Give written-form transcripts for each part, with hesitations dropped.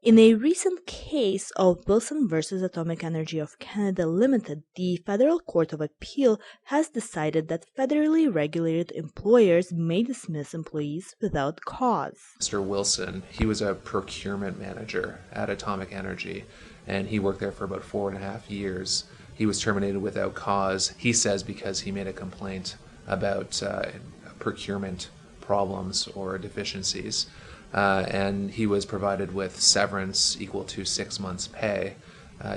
In a recent case of Wilson versus Atomic Energy of Canada Ltd, the Federal Court of Appeal has decided that federally regulated employers may dismiss employees without cause. Mr. Wilson, he was a procurement manager at Atomic Energy, and he worked there for about 4.5 years. He was terminated without cause, he says, because he made a complaint about procurement problems or deficiencies. And he was provided with severance equal to 6 months' pay.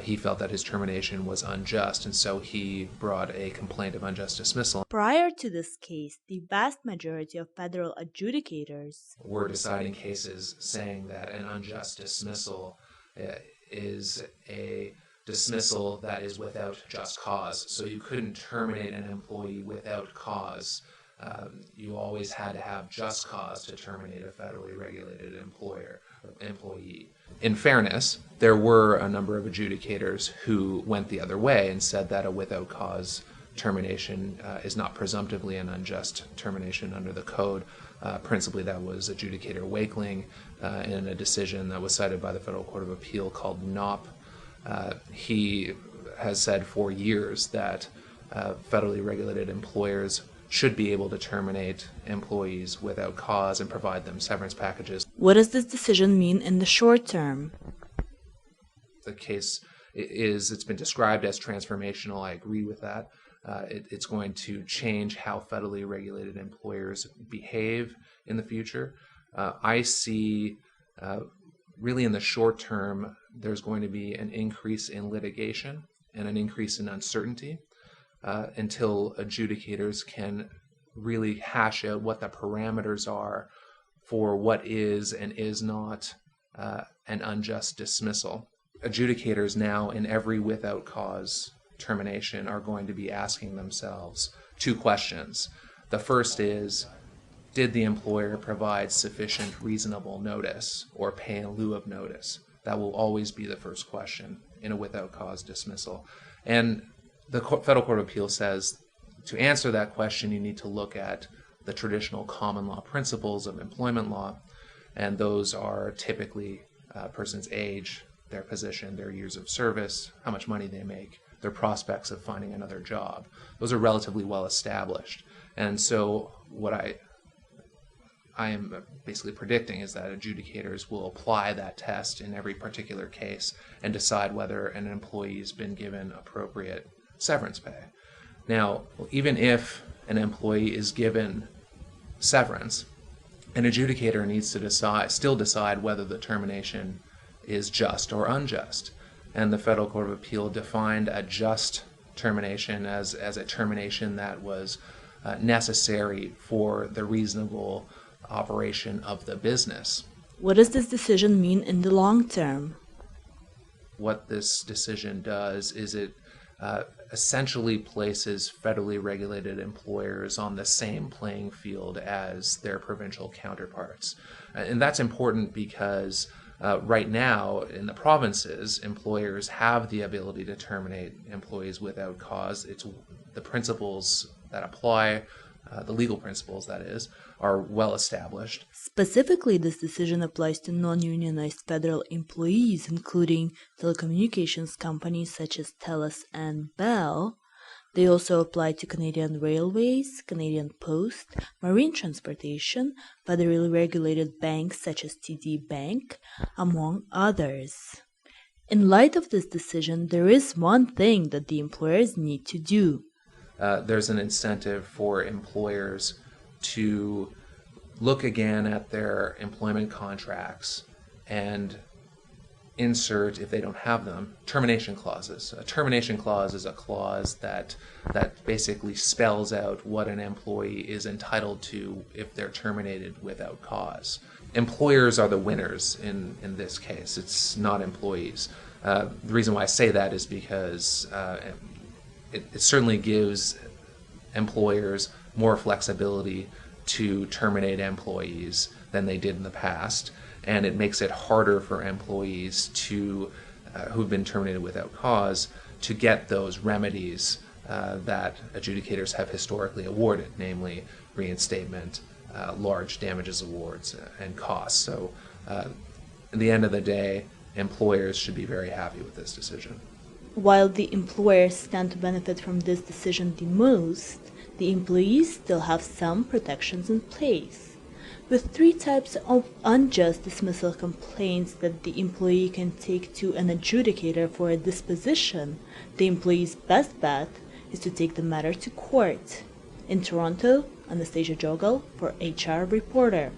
He felt that his termination was unjust, and so he brought a complaint of unjust dismissal. Prior to this case, the vast majority of federal adjudicators were deciding cases saying that an unjust dismissal is a dismissal that is without just cause. So you couldn't terminate an employee without cause. You always had to have just cause to terminate a federally regulated employee. In fairness, there were a number of adjudicators who went the other way and said that a without cause termination is not presumptively an unjust termination under the code. Principally, that was adjudicator Wakeling in a decision that was cited by the Federal Court of Appeal called NOP. He has said for years that federally regulated employers should be able to terminate employees without cause and provide them severance packages. What does this decision mean in the short term? The case it's been described as transformational. I agree with that. It's going to change how federally regulated employers behave in the future. I see really in the short term there's going to be an increase in litigation and an increase in uncertainty until adjudicators can really hash out what the parameters are for what is and is not an unjust dismissal. Adjudicators now in every without cause termination are going to be asking themselves two questions. The first is, did the employer provide sufficient reasonable notice or pay in lieu of notice? That will always be the first question in a without cause dismissal. And the Federal Court of Appeal says to answer that question, you need to look at the traditional common law principles of employment law, and those are typically a person's age, their position, their years of service, how much money they make, their prospects of finding another job. Those are relatively well established. And so what I am basically predicting is that adjudicators will apply that test in every particular case and decide whether an employee has been given appropriate severance pay. Now, even if an employee is given severance, an adjudicator needs to still decide whether the termination is just or unjust. And the Federal Court of Appeal defined a just termination as a termination that was necessary for the reasonable operation of the business. What does this decision mean in the long term? What this decision does is it essentially places federally regulated employers on the same playing field as their provincial counterparts. And that's important because right now in the provinces, employers have the ability to terminate employees without cause. It's the principles that apply, the legal principles that is, are well established. Specifically, this decision applies to non-unionized federal employees, including telecommunications companies such as TELUS and Bell. They also apply to Canadian Railways, Canadian Post, Marine Transportation, federally regulated banks such as TD Bank, among others. In light of this decision, there is one thing that the employers need to do. There's an incentive for employers to look again at their employment contracts and insert, if they don't have them, termination clauses. A termination clause is a clause that basically spells out what an employee is entitled to if they're terminated without cause. Employers are the winners in this case. It's not employees. The reason why I say that is because it certainly gives employers more flexibility to terminate employees than they did in the past, and it makes it harder for employees who've been terminated without cause to get those remedies that adjudicators have historically awarded, namely reinstatement, large damages awards, and costs. So at the end of the day, employers should be very happy with this decision. While the employers stand to benefit from this decision the most, the employees still have some protections in place. With 3 types of unjust dismissal complaints that the employee can take to an adjudicator for a disposition, the employee's best bet is to take the matter to court. In Toronto, Anastasia Jogal for HR Reporter.